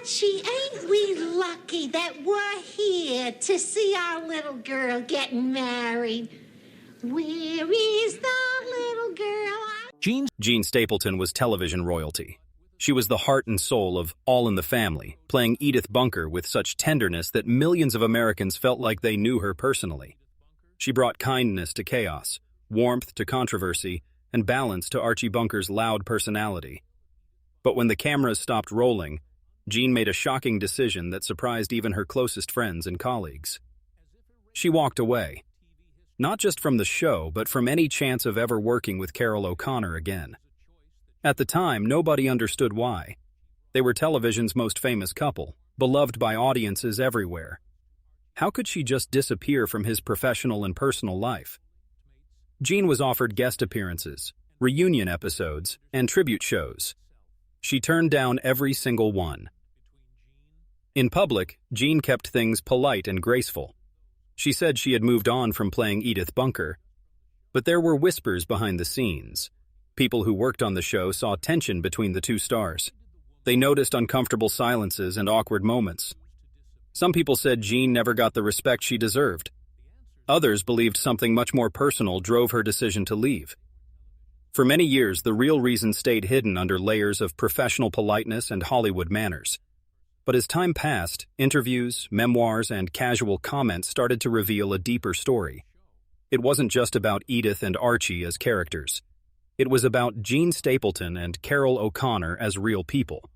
Archie, ain't we lucky that we're here to see our little girl getting married? Where is the little girl? Jean Stapleton was television royalty. She was the heart and soul of All in the Family, playing Edith Bunker with such tenderness that millions of Americans felt like they knew her personally. She brought kindness to chaos, warmth to controversy, and balance to Archie Bunker's loud personality. But when the cameras stopped rolling, Jean made a shocking decision that surprised even her closest friends and colleagues. She walked away, not just from the show, but from any chance of ever working with Carroll O'Connor again. At the time, nobody understood why. They were television's most famous couple, beloved by audiences everywhere. How could she just disappear from his professional and personal life? Jean was offered guest appearances, reunion episodes, and tribute shows. She turned down every single one. In public, Jean kept things polite and graceful. She said she had moved on from playing Edith Bunker. But there were whispers behind the scenes. People who worked on the show saw tension between the two stars. They noticed uncomfortable silences and awkward moments. Some people said Jean never got the respect she deserved. Others believed something much more personal drove her decision to leave. For many years, the real reason stayed hidden under layers of professional politeness and Hollywood manners. But as time passed, interviews, memoirs, and casual comments started to reveal a deeper story. It wasn't just about Edith and Archie as characters. It was about Jean Stapleton and Carroll O'Connor as real people.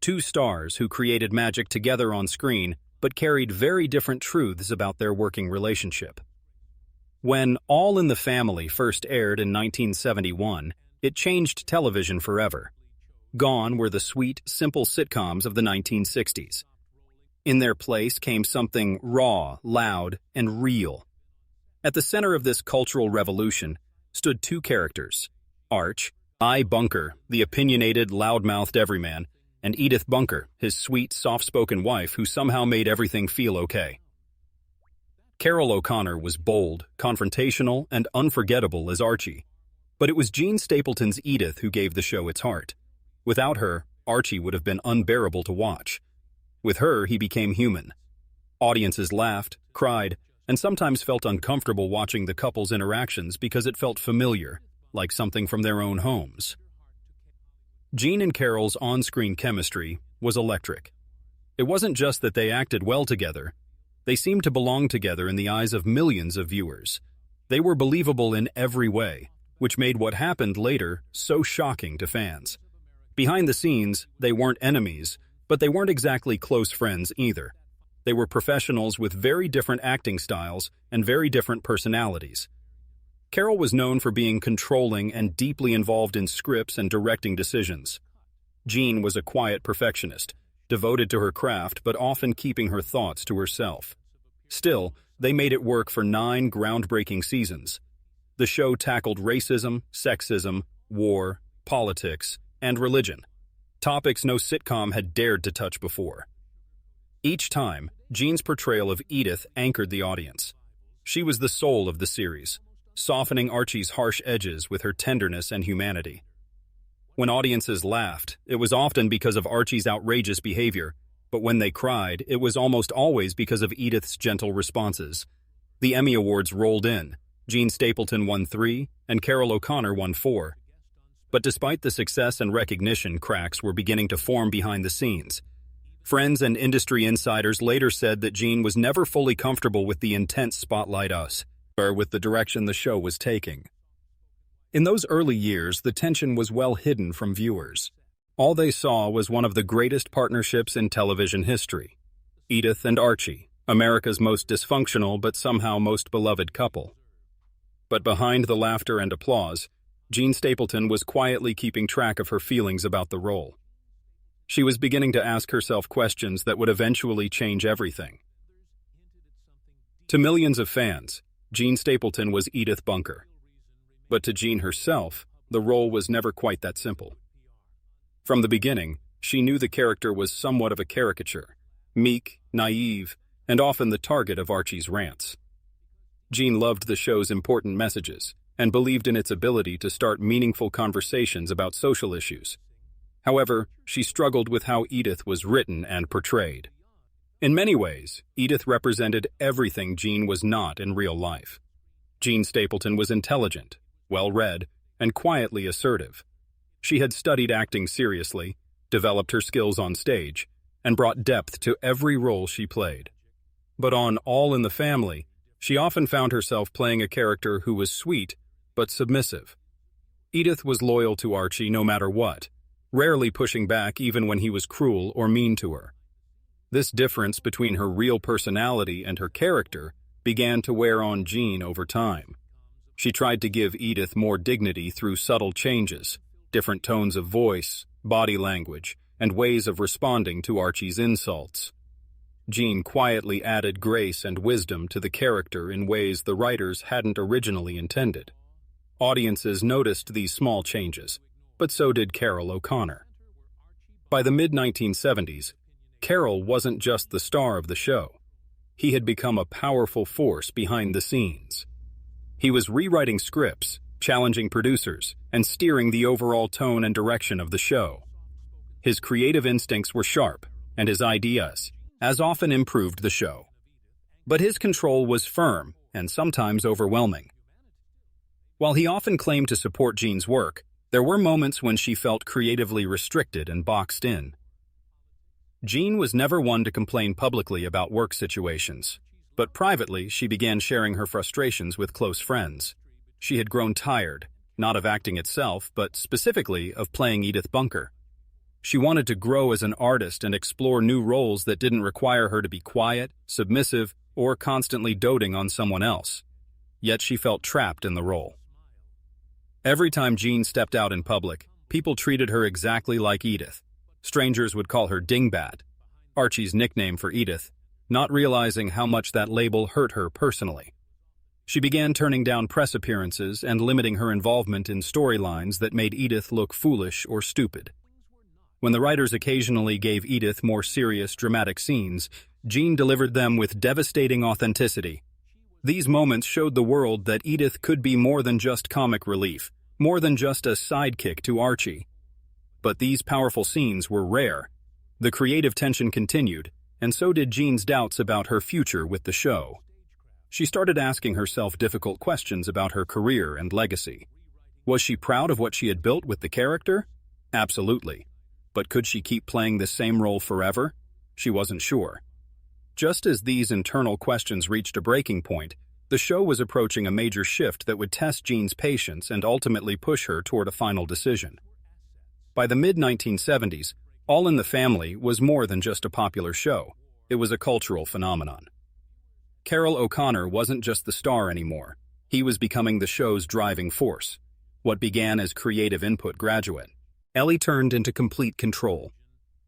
Two stars who created magic together on screen, but carried very different truths about their working relationship. When All in the Family first aired in 1971, it changed television forever. Gone were the sweet, simple sitcoms of the 1960s. In their place came something raw, loud, and real. At the center of this cultural revolution stood two characters: Bunker, the opinionated, loud-mouthed everyman, and Edith Bunker, his sweet, soft-spoken wife who somehow made everything feel okay. Carroll O'Connor was bold, confrontational, and unforgettable as Archie. But it was Jean Stapleton's Edith who gave the show its heart. Without her, Archie would have been unbearable to watch. With her, he became human. Audiences laughed, cried, and sometimes felt uncomfortable watching the couple's interactions because it felt familiar, like something from their own homes. Jean and Carroll's on-screen chemistry was electric. It wasn't just that they acted well together. They seemed to belong together in the eyes of millions of viewers. They were believable in every way, which made what happened later so shocking to fans. Behind the scenes, they weren't enemies, but they weren't exactly close friends either. They were professionals with very different acting styles and very different personalities. Carroll was known for being controlling and deeply involved in scripts and directing decisions. Jean was a quiet perfectionist, devoted to her craft but often keeping her thoughts to herself. Still, they made it work for 9 groundbreaking seasons. The show tackled racism, sexism, war, politics, and religion, topics no sitcom had dared to touch before. Each time, Jean's portrayal of Edith anchored the audience. She was the soul of the series, softening Archie's harsh edges with her tenderness and humanity. When audiences laughed, it was often because of Archie's outrageous behavior, but when they cried, it was almost always because of Edith's gentle responses. The Emmy Awards rolled in. Jean Stapleton won 3, and Carroll O'Connor won 4. But despite the success and recognition, cracks were beginning to form behind the scenes. Friends and industry insiders later said that Jean was never fully comfortable with the intense spotlight or with the direction the show was taking. In those early years, the tension was well hidden from viewers. All they saw was one of the greatest partnerships in television history. Edith and Archie, America's most dysfunctional but somehow most beloved couple. But behind the laughter and applause, Jean Stapleton was quietly keeping track of her feelings about the role. She was beginning to ask herself questions that would eventually change everything. To millions of fans, Jean Stapleton was Edith Bunker. But to Jean herself, the role was never quite that simple. From the beginning, she knew the character was somewhat of a caricature, meek, naive, and often the target of Archie's rants. Jean loved the show's important messages and believed in its ability to start meaningful conversations about social issues. However, she struggled with how Edith was written and portrayed. In many ways, Edith represented everything Jean was not in real life. Jean Stapleton was intelligent, well-read, and quietly assertive. She had studied acting seriously, developed her skills on stage, and brought depth to every role she played. But on All in the Family, she often found herself playing a character who was sweet but submissive. Edith was loyal to Archie no matter what, rarely pushing back even when he was cruel or mean to her. This difference between her real personality and her character began to wear on Jean over time. She tried to give Edith more dignity through subtle changes, different tones of voice, body language, and ways of responding to Archie's insults. Jean quietly added grace and wisdom to the character in ways the writers hadn't originally intended. Audiences noticed these small changes, but so did Carroll O'Connor. By the mid-1970s, Carroll wasn't just the star of the show. He had become a powerful force behind the scenes. He was rewriting scripts, challenging producers, and steering the overall tone and direction of the show. His creative instincts were sharp, and his ideas, as often improved the show. But his control was firm and sometimes overwhelming. While he often claimed to support Jean's work, there were moments when she felt creatively restricted and boxed in. Jean was never one to complain publicly about work situations, but privately she began sharing her frustrations with close friends. She had grown tired, not of acting itself, but specifically of playing Edith Bunker. She wanted to grow as an artist and explore new roles that didn't require her to be quiet, submissive, or constantly doting on someone else. Yet she felt trapped in the role. Every time Jean stepped out in public, people treated her exactly like Edith. Strangers would call her Dingbat, Archie's nickname for Edith, not realizing how much that label hurt her personally. She began turning down press appearances and limiting her involvement in storylines that made Edith look foolish or stupid. When the writers occasionally gave Edith more serious, dramatic scenes, Jean delivered them with devastating authenticity. These moments showed the world that Edith could be more than just comic relief, more than just a sidekick to Archie. But these powerful scenes were rare. The creative tension continued, and so did Jean's doubts about her future with the show. She started asking herself difficult questions about her career and legacy. Was she proud of what she had built with the character? Absolutely. But could she keep playing the same role forever? She wasn't sure. Just as these internal questions reached a breaking point, the show was approaching a major shift that would test Jean's patience and ultimately push her toward a final decision. By the mid-1970s, All in the Family was more than just a popular show. It was a cultural phenomenon. Carroll O'Connor wasn't just the star anymore. He was becoming the show's driving force. What began as creative input graduate, Ellie turned into complete control.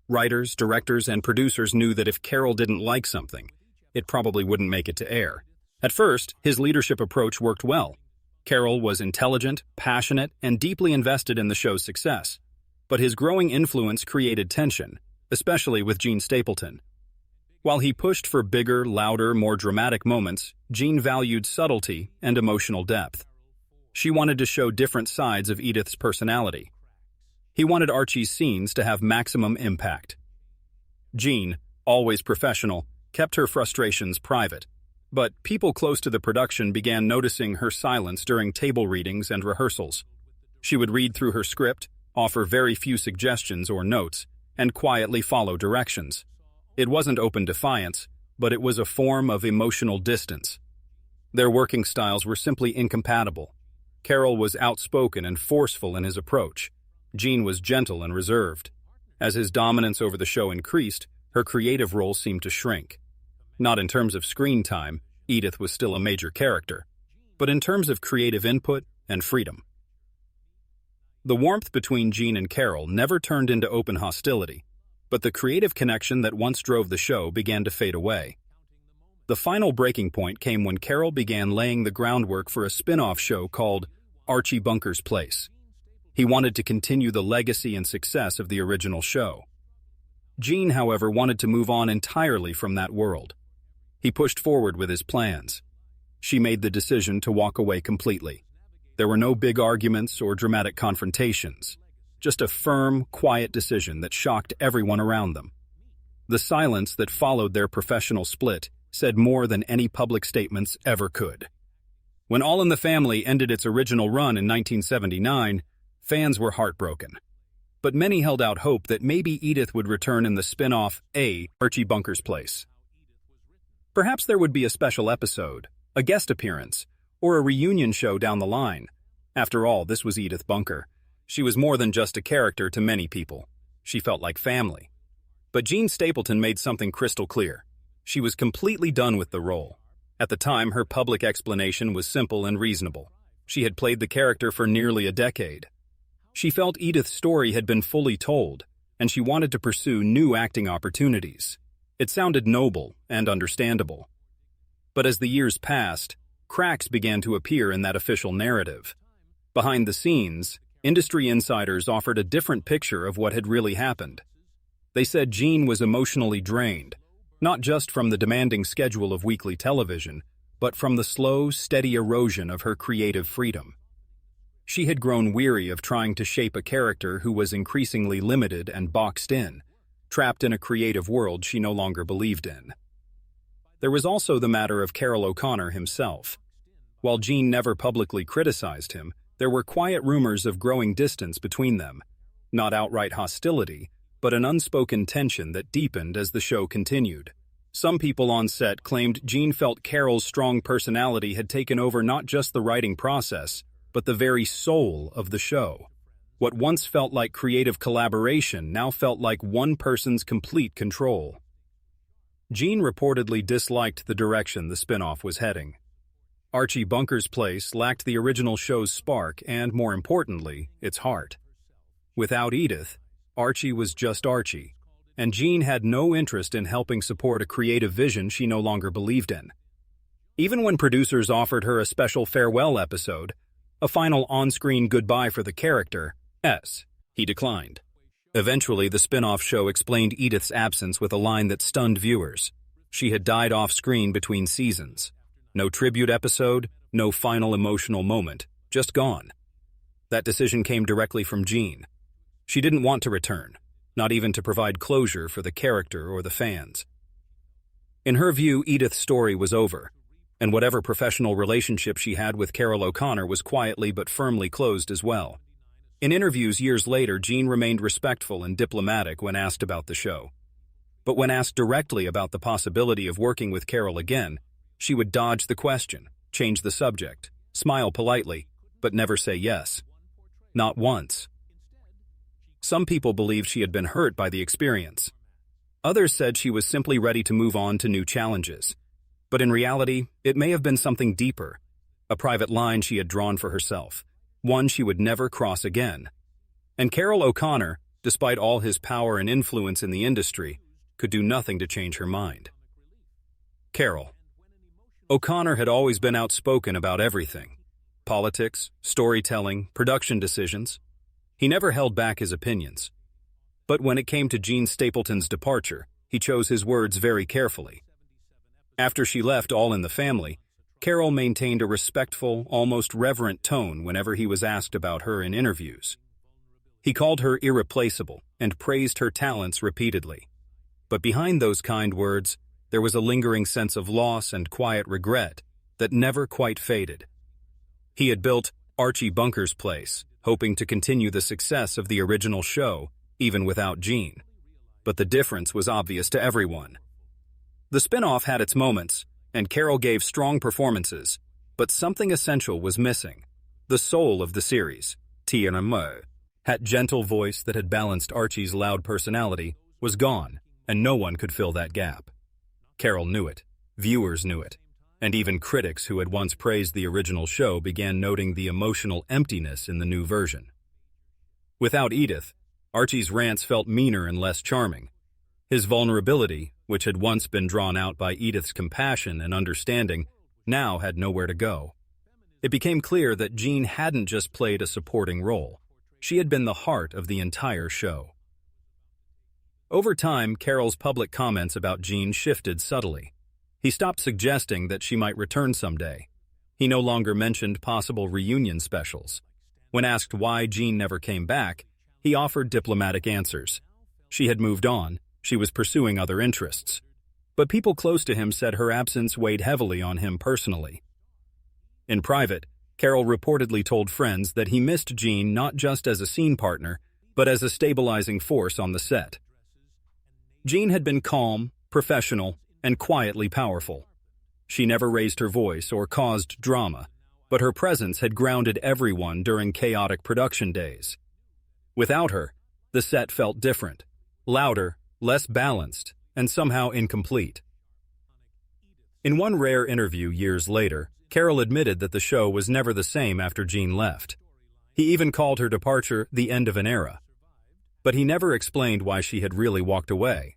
Writers, directors, and producers knew that if Carroll didn't like something, it probably wouldn't make it to air. At first, his leadership approach worked well. Carroll was intelligent, passionate, and deeply invested in the show's success. But his growing influence created tension, especially with Jean Stapleton. While he pushed for bigger, louder, more dramatic moments, Jean valued subtlety and emotional depth. She wanted to show different sides of Edith's personality. He wanted Archie's scenes to have maximum impact. Jean, always professional, kept her frustrations private. But people close to the production began noticing her silence during table readings and rehearsals. She would read through her script, offer very few suggestions or notes, and quietly follow directions. It wasn't open defiance, but it was a form of emotional distance. Their working styles were simply incompatible. Carroll was outspoken and forceful in his approach. Jean was gentle and reserved. As his dominance over the show increased, her creative role seemed to shrink. Not in terms of screen time, Edith was still a major character, but in terms of creative input and freedom. The warmth between Jean and Carroll never turned into open hostility, but the creative connection that once drove the show began to fade away. The final breaking point came when Carroll began laying the groundwork for a spin-off show called Archie Bunker's Place. He wanted to continue the legacy and success of the original show. Jean, however, wanted to move on entirely from that world. He pushed forward with his plans. She made the decision to walk away completely. There were no big arguments or dramatic confrontations. just a firm, quiet decision that shocked everyone around them. The silence that followed their professional split said more than any public statements ever could. When All in the Family ended its original run in 1979, fans were heartbroken. But many held out hope that maybe Edith would return in the spin-off Archie Bunker's Place. Perhaps there would be a special episode, a guest appearance, or a reunion show down the line. After all, this was Edith Bunker. She was more than just a character to many people. She felt like family. But Jean Stapleton made something crystal clear. She was completely done with the role. At the time, her public explanation was simple and reasonable. She had played the character for nearly a decade. She felt Edith's story had been fully told, and she wanted to pursue new acting opportunities. It sounded noble and understandable. But as the years passed, cracks began to appear in that official narrative. Behind the scenes, industry insiders offered a different picture of what had really happened. They said Jean was emotionally drained, not just from the demanding schedule of weekly television, but from the slow, steady erosion of her creative freedom. She had grown weary of trying to shape a character who was increasingly limited and boxed in, trapped in a creative world she no longer believed in. There was also the matter of Carroll O'Connor himself. While Jean never publicly criticized him, there were quiet rumors of growing distance between them. Not outright hostility, but an unspoken tension that deepened as the show continued. Some people on set claimed Jean felt Carroll's strong personality had taken over not just the writing process, but the very soul of the show. What once felt like creative collaboration now felt like one person's complete control. Jean reportedly disliked the direction the spin-off was heading. Archie Bunker's Place lacked the original show's spark and, more importantly, its heart. Without Edith, Archie was just Archie, and Jean had no interest in helping support a creative vision she no longer believed in. Even when producers offered her a special farewell episode, a final on-screen goodbye for the character, he declined. Eventually, the spin-off show explained Edith's absence with a line that stunned viewers. She had died off-screen between seasons. No tribute episode, no final emotional moment, just gone. That decision came directly from Jean. She didn't want to return, not even to provide closure for the character or the fans. In her view, Edith's story was over, and whatever professional relationship she had with Carroll O'Connor was quietly but firmly closed as well. In interviews years later, Jean remained respectful and diplomatic when asked about the show. But when asked directly about the possibility of working with Carroll again, she would dodge the question, change the subject, smile politely, but never say yes. Not once. Some people believed she had been hurt by the experience. Others said she was simply ready to move on to new challenges. But in reality, it may have been something deeper, a private line she had drawn for herself, one she would never cross again. And Carroll O'Connor, despite all his power and influence in the industry, could do nothing to change her mind. Carroll O'Connor had always been outspoken about everything: politics, storytelling, production decisions. He never held back his opinions. But when it came to Jean Stapleton's departure, he chose his words very carefully. After she left All in the Family, Carroll maintained a respectful, almost reverent tone whenever he was asked about her in interviews. He called her irreplaceable and praised her talents repeatedly. But behind those kind words, there was a lingering sense of loss and quiet regret that never quite faded. He had built Archie Bunker's Place, hoping to continue the success of the original show, even without Jean. But the difference was obvious to everyone. The spin-off had its moments, and Carroll gave strong performances, but something essential was missing. The soul of the series, that gentle voice that had balanced Archie's loud personality, was gone, and no one could fill that gap. Carroll knew it, viewers knew it, and even critics who had once praised the original show began noting the emotional emptiness in the new version. Without Edith, Archie's rants felt meaner and less charming. His vulnerability, which had once been drawn out by Edith's compassion and understanding, now had nowhere to go. It became clear that Jean hadn't just played a supporting role. She had been the heart of the entire show. Over time, Carroll's public comments about Jean shifted subtly. He stopped suggesting that she might return someday. He no longer mentioned possible reunion specials. When asked why Jean never came back, He offered diplomatic answers. She had moved on, she was pursuing other interests. But people close to him said her absence weighed heavily on him personally. In private, Carroll reportedly told friends that he missed Jean not just as a scene partner, but as a stabilizing force on the set. Jean had been calm, professional, and quietly powerful. She never raised her voice or caused drama, but her presence had grounded everyone during chaotic production days. Without her, the set felt different, louder, less balanced, and somehow incomplete. In one rare interview years later, Carroll admitted that the show was never the same after Jean left. He even called her departure the end of an era. But he never explained why she had really walked away.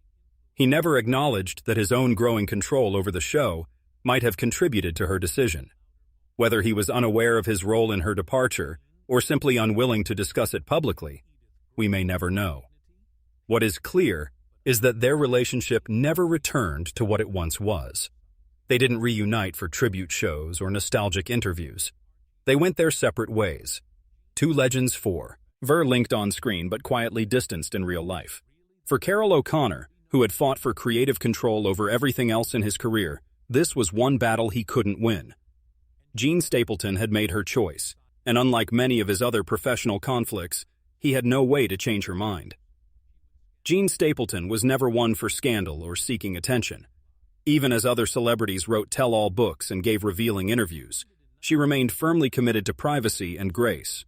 He never acknowledged that his own growing control over the show might have contributed to her decision. Whether he was unaware of his role in her departure or simply unwilling to discuss it publicly, we may never know. What is clear is that their relationship never returned to what it once was. They didn't reunite for tribute shows or nostalgic interviews. They went their separate ways. Two legends forever linked on screen but quietly distanced in real life. For Carroll O'Connor, who had fought for creative control over everything else in his career, this was one battle he couldn't win. Jean Stapleton had made her choice, and unlike many of his other professional conflicts, he had no way to change her mind. Jean Stapleton was never one for scandal or seeking attention. Even as other celebrities wrote tell-all books and gave revealing interviews, she remained firmly committed to privacy and grace.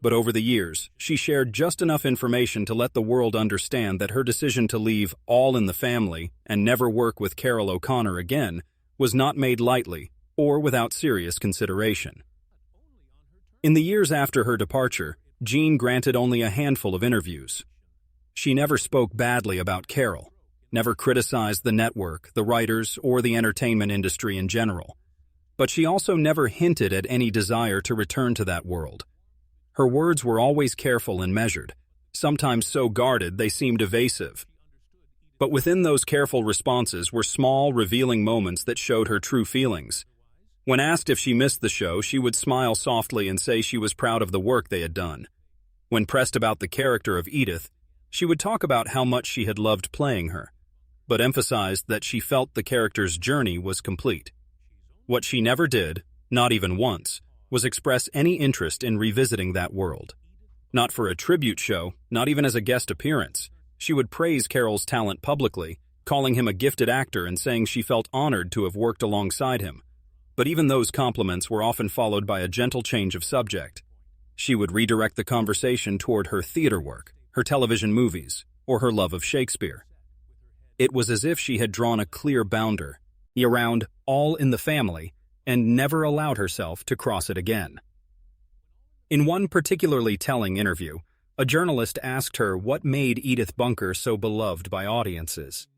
But over the years, she shared just enough information to let the world understand that her decision to leave All in the Family and never work with Carroll O'Connor again was not made lightly or without serious consideration. In the years after her departure, Jean granted only a handful of interviews. She never spoke badly about Carroll, never criticized the network, the writers, or the entertainment industry in general. But she also never hinted at any desire to return to that world. Her words were always careful and measured, sometimes so guarded they seemed evasive. But within those careful responses were small, revealing moments that showed her true feelings. When asked if she missed the show, she would smile softly and say she was proud of the work they had done. When pressed about the character of Edith, she would talk about how much she had loved playing her, but emphasized that she felt the character's journey was complete. What she never did, not even once, was express any interest in revisiting that world. Not for a tribute show, not even as a guest appearance. She would praise Carroll's talent publicly, calling him a gifted actor and saying she felt honored to have worked alongside him. But even those compliments were often followed by a gentle change of subject. She would redirect the conversation toward her theater work, her television movies, or her love of Shakespeare. It was as if she had drawn a clear boundary around All in the Family and never allowed herself to cross it again. In one particularly telling interview, a journalist asked her what made Edith Bunker so beloved by audiences.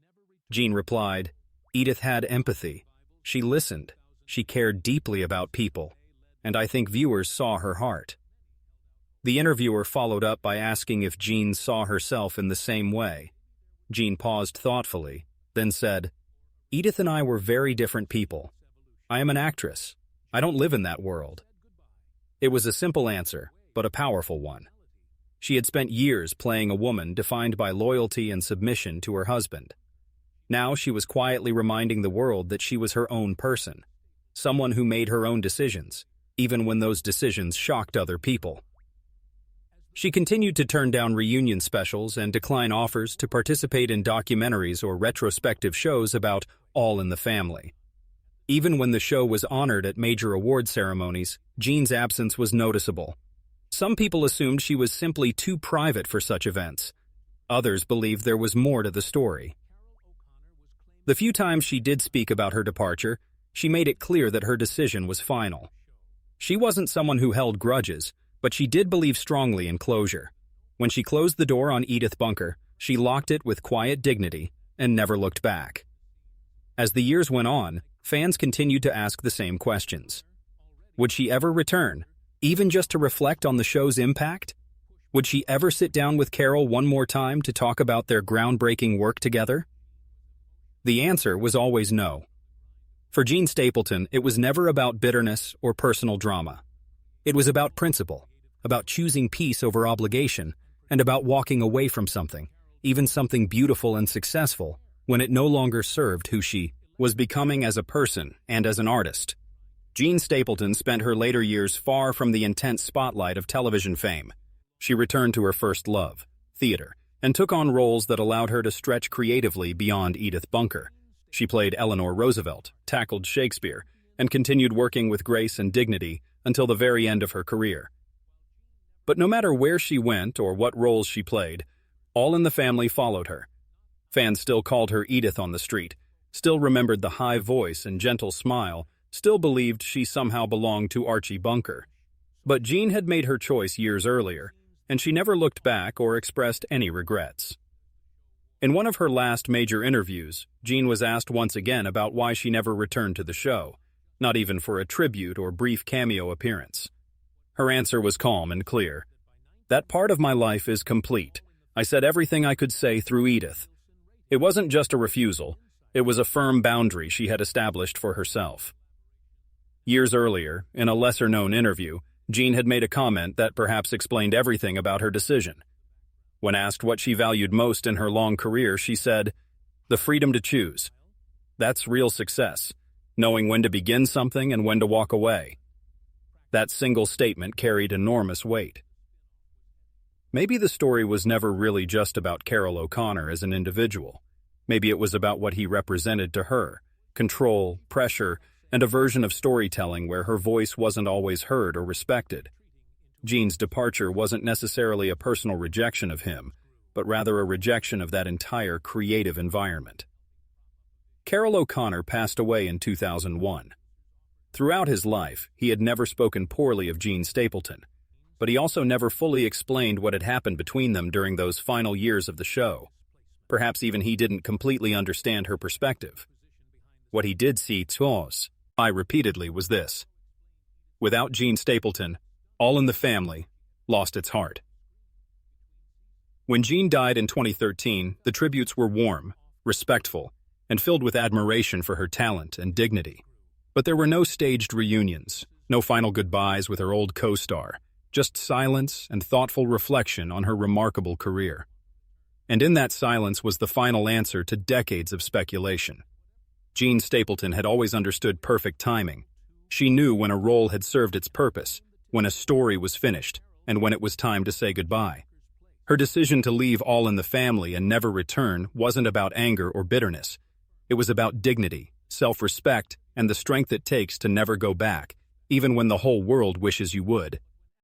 Jean replied, "Edith had empathy. She listened. She cared deeply about people, and I think viewers saw her heart." The interviewer followed up by asking if Jean saw herself in the same way. Jean paused thoughtfully, then said, "Edith and I were very different people. I am an actress. I don't live in that world." It was a simple answer, but a powerful one. She had spent years playing a woman defined by loyalty and submission to her husband. Now she was quietly reminding the world that she was her own person, someone who made her own decisions, even when those decisions shocked other people. She continued to turn down reunion specials and decline offers to participate in documentaries or retrospective shows about All in the Family. Even when the show was honored at major award ceremonies, Jean's absence was noticeable. Some people assumed she was simply too private for such events. Others believed there was more to the story. The few times she did speak about her departure, she made it clear that her decision was final. She wasn't someone who held grudges, but she did believe strongly in closure. When she closed the door on Edith Bunker, she locked it with quiet dignity and never looked back. As the years went on, fans continued to ask the same questions. Would she ever return, even just to reflect on the show's impact? Would she ever sit down with Carroll one more time to talk about their groundbreaking work together? The answer was always no. For Jean Stapleton, it was never about bitterness or personal drama. It was about principle, about choosing peace over obligation, and about walking away from something, even something beautiful and successful, when it no longer served who she was becoming as a person and as an artist. Jean Stapleton spent her later years far from the intense spotlight of television fame. She returned to her first love, theater, and took on roles that allowed her to stretch creatively beyond Edith Bunker. She played Eleanor Roosevelt, tackled Shakespeare, and continued working with grace and dignity until the very end of her career. But no matter where she went or what roles she played, All in the Family followed her. Fans still called her Edith on the street, still remembered the high voice and gentle smile, still believed she somehow belonged to Archie Bunker. But Jean had made her choice years earlier, and she never looked back or expressed any regrets. In one of her last major interviews, Jean was asked once again about why she never returned to the show, not even for a tribute or brief cameo appearance. Her answer was calm and clear. "That part of my life is complete. I said everything I could say through Edith." It wasn't just a refusal, it was a firm boundary she had established for herself. Years earlier, in a lesser-known interview, Jean had made a comment that perhaps explained everything about her decision. When asked what she valued most in her long career, she said, "The freedom to choose. That's real success, knowing when to begin something and when to walk away." That single statement carried enormous weight. Maybe the story was never really just about Carroll O'Connor as an individual. Maybe it was about what he represented to her: control, pressure, and a version of storytelling where her voice wasn't always heard or respected. Jean's departure wasn't necessarily a personal rejection of him, but rather a rejection of that entire creative environment. Carroll O'Connor passed away in 2001. Throughout his life, he had never spoken poorly of Jean Stapleton, but he also never fully explained what had happened between them during those final years of the show. Perhaps even he didn't completely understand her perspective. What he did see repeatedly was this: without Jean Stapleton, All in the Family lost its heart. When Jean died in 2013, the tributes were warm, respectful, and filled with admiration for her talent and dignity. But there were no staged reunions, no final goodbyes with her old co-star, just silence and thoughtful reflection on her remarkable career. And in that silence was the final answer to decades of speculation. Jean Stapleton had always understood perfect timing. She knew when a role had served its purpose, when a story was finished, and when it was time to say goodbye. Her decision to leave All in the Family and never return wasn't about anger or bitterness. It was about dignity, self-respect, and the strength it takes to never go back, even when the whole world wishes you would.